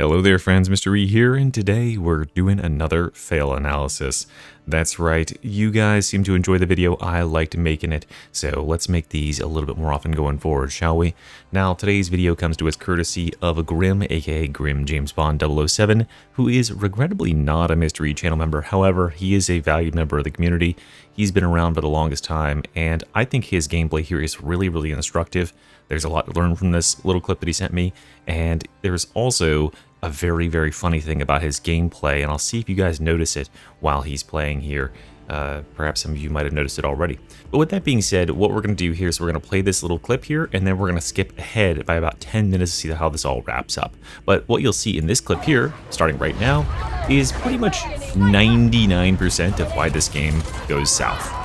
Hello there friends, Mr. E here, and today we're doing another fail analysis. That's right, you guys seem to enjoy the video, I liked making it, so let's make these a little bit more often going forward, shall we? Now, today's video comes to us courtesy of Grim, aka Grim James Bond 007, who is regrettably not a Mr. E channel member. However, he is a valued member of the community. He's been around for the longest time, and I think his gameplay here is really instructive. There's a lot to learn from this little clip that he sent me, and there's also a very funny thing about his gameplay, and I'll see if you guys notice it while he's playing here. Perhaps some of you might have noticed it already. But with that being said, what we're going to do here is we're going to play this little clip here, and then we're going to skip ahead by about 10 minutes to see how this all wraps up. But what you'll see in this clip here, starting right now, is pretty much 99% of why this game goes south.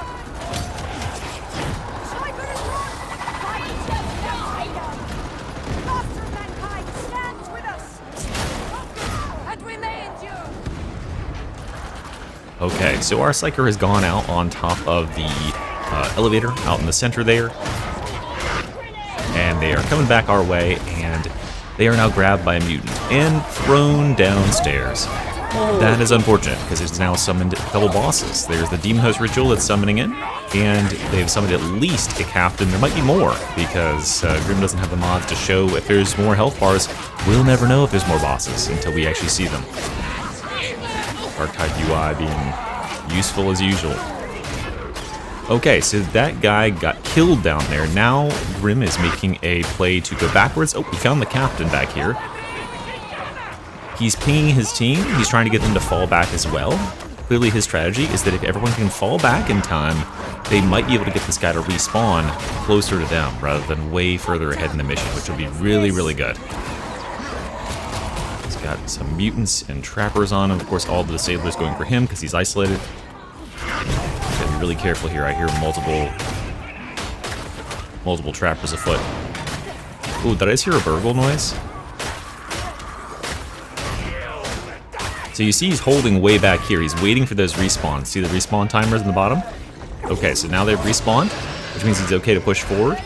Okay, so our Psyker has gone out on top of the elevator out in the center there, and they are coming back our way, and they are now grabbed by a mutant and thrown downstairs. That is unfortunate, because it's now summoned a couple bosses. There's the Demon Host Ritual that's summoning in, and they've summoned at least a captain. There might be more, because Grim doesn't have the mods to show if there's more health bars. We'll never know if there's more bosses until we actually see them. Archetype UI being useful as usual. Okay, so that guy got killed down there. Now Grim is making a play to go backwards. Oh, he found the captain back here. He's pinging his team. He's trying to get them to fall back as well. Clearly his strategy is that if everyone can fall back in time, they might be able to get this guy to respawn closer to them rather than way further ahead in the mission, which would be really good. Got some mutants and trappers on him. Of course, all the disablers going for him because he's isolated. Gotta be really careful here. I hear multiple trappers afoot. Ooh, did I just hear a burgle noise? So you see he's holding way back here. He's waiting for those respawns. See the respawn timers in the bottom? Okay, so now they've respawned, which means it's okay to push forward.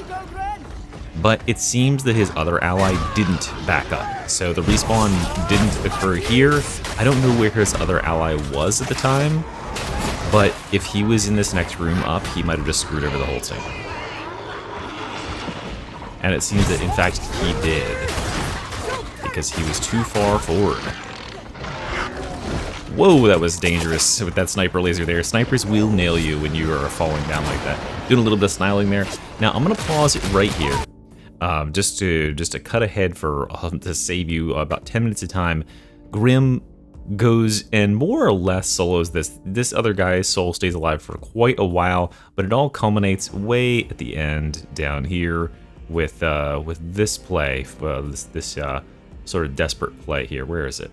But it seems that his other ally didn't back up. So the respawn didn't occur here. I don't know where his other ally was at the time, but if he was in this next room up, he might have just screwed over the whole thing. And it seems that, in fact, he did, because he was too far forward. Whoa, that was dangerous with that sniper laser there. Snipers will nail you when you are falling down like that. Doing a little bit of sniling there. Now, I'm going to pause it right here. Just to cut ahead to save you about 10 minutes of time. Grim goes and more or less solos this other guy's soul stays alive for quite a while, but it all culminates way at the end down here with this play, this sort of desperate play here. Where is it?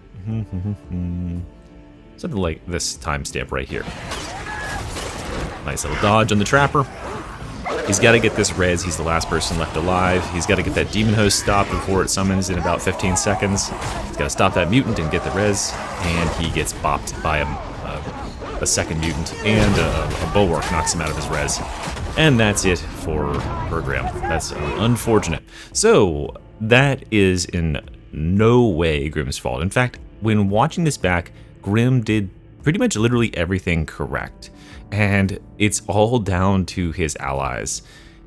Something like this timestamp right here. Nice little dodge on the trapper. He's got to get this res. He's the last person left alive. He's got to get that demon host stopped before it summons in about 15 seconds. He's got to stop that mutant and get the res, and he gets bopped by a second mutant, and a bulwark knocks him out of his res. And that's it for Grim. That's unfortunate. So that is in no way Grim's fault. In fact, when watching this back, Grim did pretty much literally everything correct. And it's all down to his allies.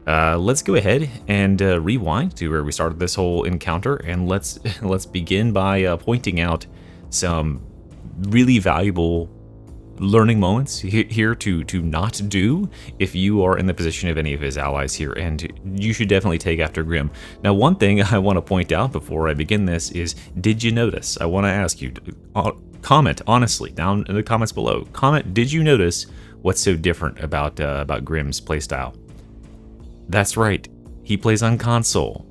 Let's go ahead and rewind to where we started this whole encounter, and let's begin by pointing out some really valuable learning moments here to not do if you are in the position of any of his allies here, and you should definitely take after Grim. Now, one thing I want to point out before I begin this is, did you notice? I want to ask you, comment honestly down in the comments below. Comment, did you notice what's so different about Grim's playstyle? That's right, he plays on console.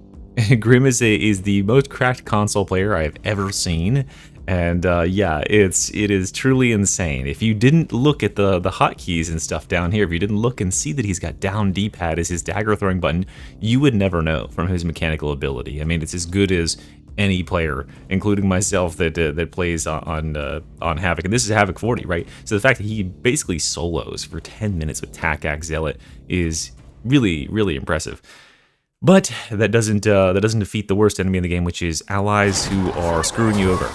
Grim is the most cracked console player I have ever seen, and yeah, it is truly insane. If you didn't look at the hotkeys and stuff down here, if you didn't look and see that he's got down D-pad as his dagger throwing button, you would never know from his mechanical ability. I mean, it's as good as any player, including myself, that plays on Havoc, and this is Havoc 40, right? So the fact that he basically solos for 10 minutes with TacAxe Zealot is really impressive. But that doesn't defeat the worst enemy in the game, which is allies who are screwing you over.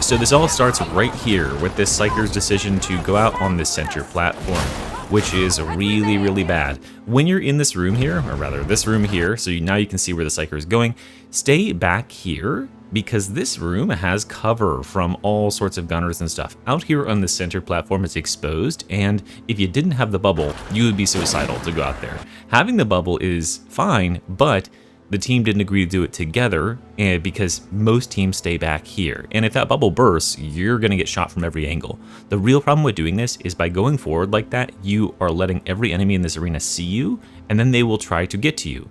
So this all starts right here with this Psyker's decision to go out on this center platform, which is really, really bad. When you're in this room here, or rather this room here, so now you can see where the Psyker is going, stay back here because this room has cover from all sorts of gunners and stuff. Out here on the center platform it's exposed, and if you didn't have the bubble, you would be suicidal to go out there. Having the bubble is fine, but the team didn't agree to do it together because most teams stay back here. And if that bubble bursts, you're going to get shot from every angle. The real problem with doing this is by going forward like that, you are letting every enemy in this arena see you, and then they will try to get to you.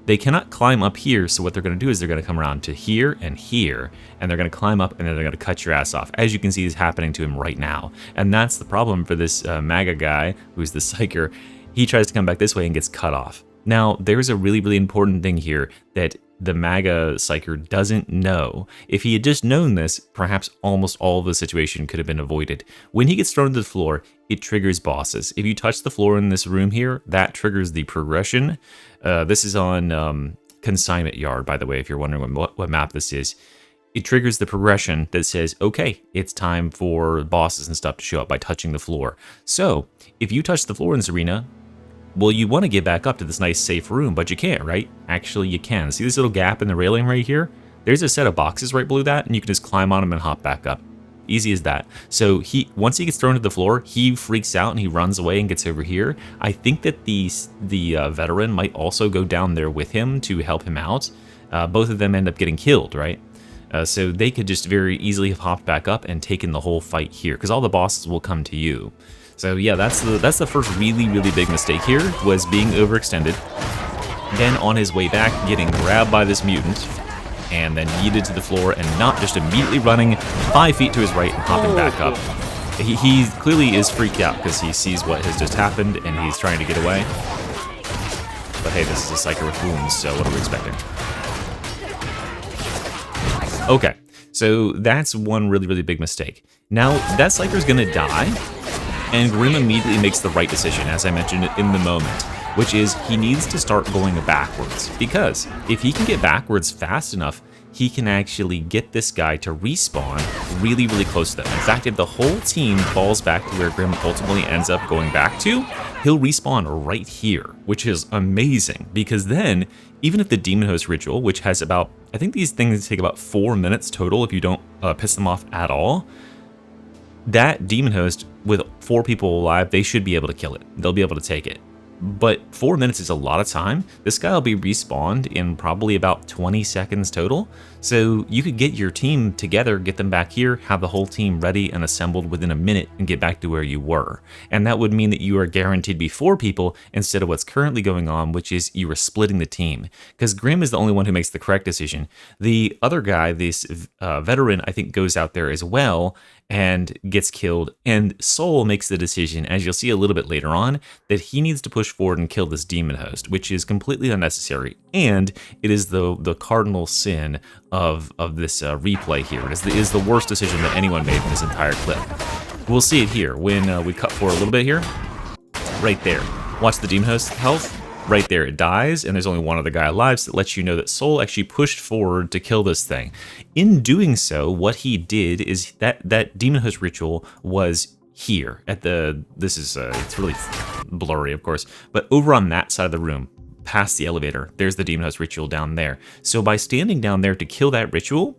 They cannot climb up here, so what they're going to do is they're going to come around to here, and they're going to climb up, and then they're going to cut your ass off. As you can see is happening to him right now. And that's the problem for this MAGA guy, who's the Psyker. He tries to come back this way and gets cut off. Now, there's a really, really important thing here that the MAGA Psyker doesn't know. If he had just known this, perhaps almost all of the situation could have been avoided. When he gets thrown to the floor, it triggers bosses. If you touch the floor in this room here, that triggers the progression. This is on Consignment Yard, by the way, if you're wondering what map this is. It triggers the progression that says, okay, it's time for bosses and stuff to show up by touching the floor. So, if you touch the floor in this arena, well, you want to get back up to this nice safe room, but you can't, right? Actually, you can. See this little gap in the railing right here? There's a set of boxes right below that, and you can just climb on them and hop back up. Easy as that. So once he gets thrown to the floor, he freaks out and he runs away and gets over here. I think that the veteran might also go down there with him to help him out. Both of them end up getting killed, right? So they could just very easily have hopped back up and taken the whole fight here, because all the bosses will come to you. So yeah, that's the first really, really big mistake here, was being overextended. Then on his way back, getting grabbed by this mutant, and then yeeted to the floor, and not just immediately running 5 feet to his right and hopping back up. He clearly is freaked out because he sees what has just happened, and he's trying to get away. But hey, this is a Psyker with wounds, so what are we expecting? Okay, so that's one really, really big mistake. Now, that Psyker's gonna die, and Grim immediately makes the right decision, as I mentioned in the moment, which is he needs to start going backwards. Because if he can get backwards fast enough, he can actually get this guy to respawn really, really close to them. In fact, if the whole team falls back to where Grim ultimately ends up going back to, he'll respawn right here, which is amazing. Because then, even if the Demon Host ritual, which has about, I think these things take about 4 minutes total if you don't piss them off at all, that Demon Host, with 4 people alive, they should be able to kill it. They'll be able to take it. But 4 minutes is a lot of time. This guy will be respawned in probably about 20 seconds total. So you could get your team together, get them back here, have the whole team ready and assembled within a minute and get back to where you were. And that would mean that you are guaranteed to be 4 people instead of what's currently going on, which is you are splitting the team. Because Grim is the only one who makes the correct decision. The other guy, this veteran, I think goes out there as well and gets killed. And Soul makes the decision, as you'll see a little bit later on, that he needs to push forward and kill this Demon Host, which is completely unnecessary. And it is the cardinal sin of this replay here. It is the worst decision that anyone made in this entire clip. We'll see it here when we cut forward a little bit here. Right there. Watch the Demon Host health. Right there, it dies, and there's only one other guy alive, so that lets you know that Soul actually pushed forward to kill this thing. In doing so, what he did is that Demon Host ritual was here at the, it's really blurry, of course, but over on that side of the room, past the elevator, there's the Demon Host ritual down there. So by standing down there to kill that ritual,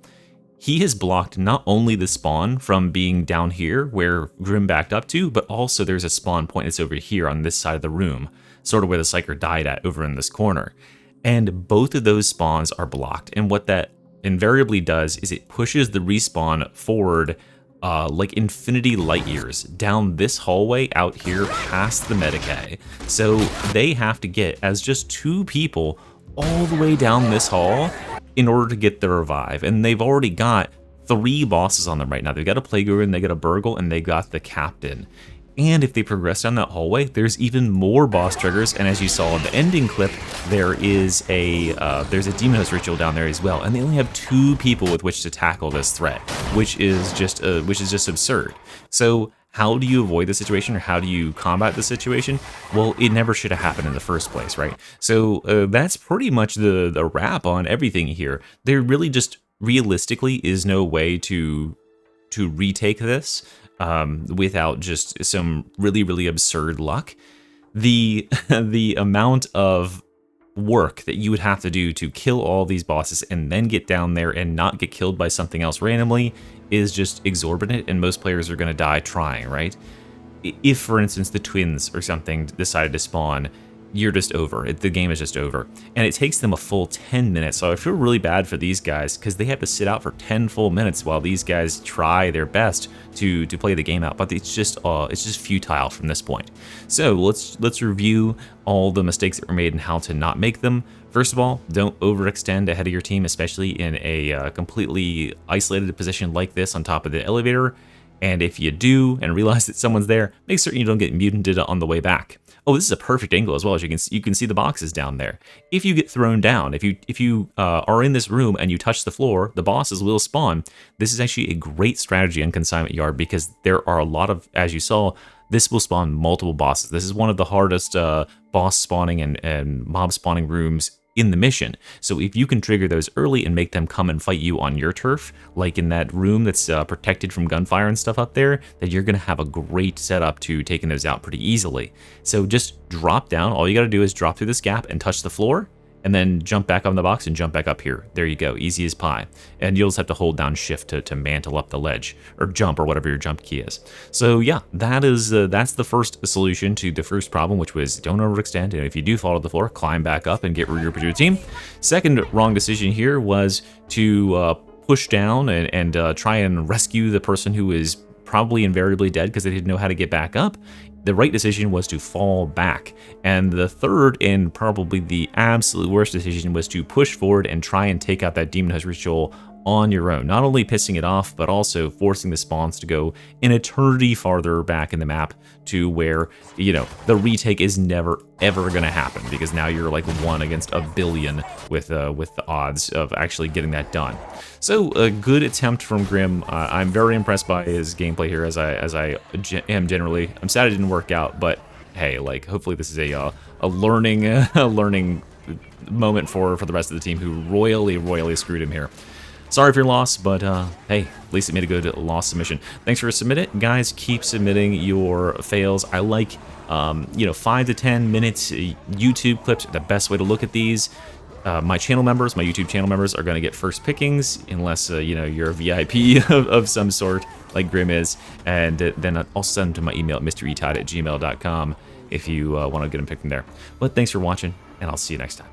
he has blocked not only the spawn from being down here where Grim backed up to, but also there's a spawn point that's over here on this side of the room, sort of where the Psyker died at over in this corner. And both of those spawns are blocked. And what that invariably does is it pushes the respawn forward like infinity light years down this hallway out here past the Medicae. So they have to get, as just 2 people, all the way down this hall in order to get the revive. And they've already got 3 bosses on them right now. They've got a Plague Ruin, they got a Burgle, and they got the Captain. And if they progress down that hallway, there's even more boss triggers. And as you saw in the ending clip, there's a Demon Host ritual down there as well. And they only have 2 people with which to tackle this threat, which is just absurd. So how do you avoid the situation, or how do you combat the situation? Well, it never should have happened in the first place, right? So that's pretty much the wrap on everything here. There really just realistically is no way to retake this without just some really absurd luck. The the amount of work that you would have to do to kill all these bosses and then get down there and not get killed by something else randomly is just exorbitant, and most players are going to die trying, right? If, for instance, the twins or something decided to spawn, you're just over. The game is just over. And it takes them a full 10 minutes, so I feel really bad for these guys because they have to sit out for 10 full minutes while these guys try their best to play the game out, but it's just futile from this point. So let's review all the mistakes that were made and how to not make them. First of all, don't overextend ahead of your team, especially in a completely isolated position like this on top of the elevator. And if you do and realize that someone's there, make certain you don't get mutated on the way back. Oh, this is a perfect angle as well. As you can see the boxes down there. If you get thrown down, if you are in this room and you touch the floor, the bosses will spawn. This is actually a great strategy in Consignment Yard because there are a lot of, as you saw, this will spawn multiple bosses. This is one of the hardest boss spawning and mob spawning rooms in the mission. So if you can trigger those early and make them come and fight you on your turf, like in that room that's protected from gunfire and stuff up there, then you're going to have a great setup to taking those out pretty easily. So just drop down. All you got to do is drop through this gap and touch the floor, and then jump back on the box and jump back up here. There you go, easy as pie. And you'll just have to hold down shift to mantle up the ledge, or jump, or whatever your jump key is. So yeah, that's the first solution to the first problem, which was don't overextend, and if you do fall to the floor, climb back up and get regrouped with your team. Second wrong decision here was to push down and try and rescue the person who is probably invariably dead because they didn't know how to get back up. The right decision was to fall back. And the third, and probably the absolute worst decision, was to push forward and try and take out that Demon Host Ritual on your own. Not only pissing it off, but also forcing the spawns to go an eternity farther back in the map to where, you know, the retake is never ever gonna happen, because now you're like 1 against a billion with the odds of actually getting that done. So a good attempt from Grim. I'm very impressed by his gameplay here, as I am generally. I'm sad it didn't work out, but hey, like hopefully this is a learning a learning moment for the rest of the team who royally screwed him here. Sorry for your loss, but hey, at least it made a good loss submission. Thanks for submitting it. Guys, keep submitting your fails. I like, you know, 5 to 10 minutes YouTube clips are the best way to look at these. My channel members, my YouTube channel members, are going to get first pickings, unless, you know, you're a VIP of some sort, like Grim is. And then I'll send them to my email at mysterytide@gmail.com if you want to get them picked from there. But thanks for watching, and I'll see you next time.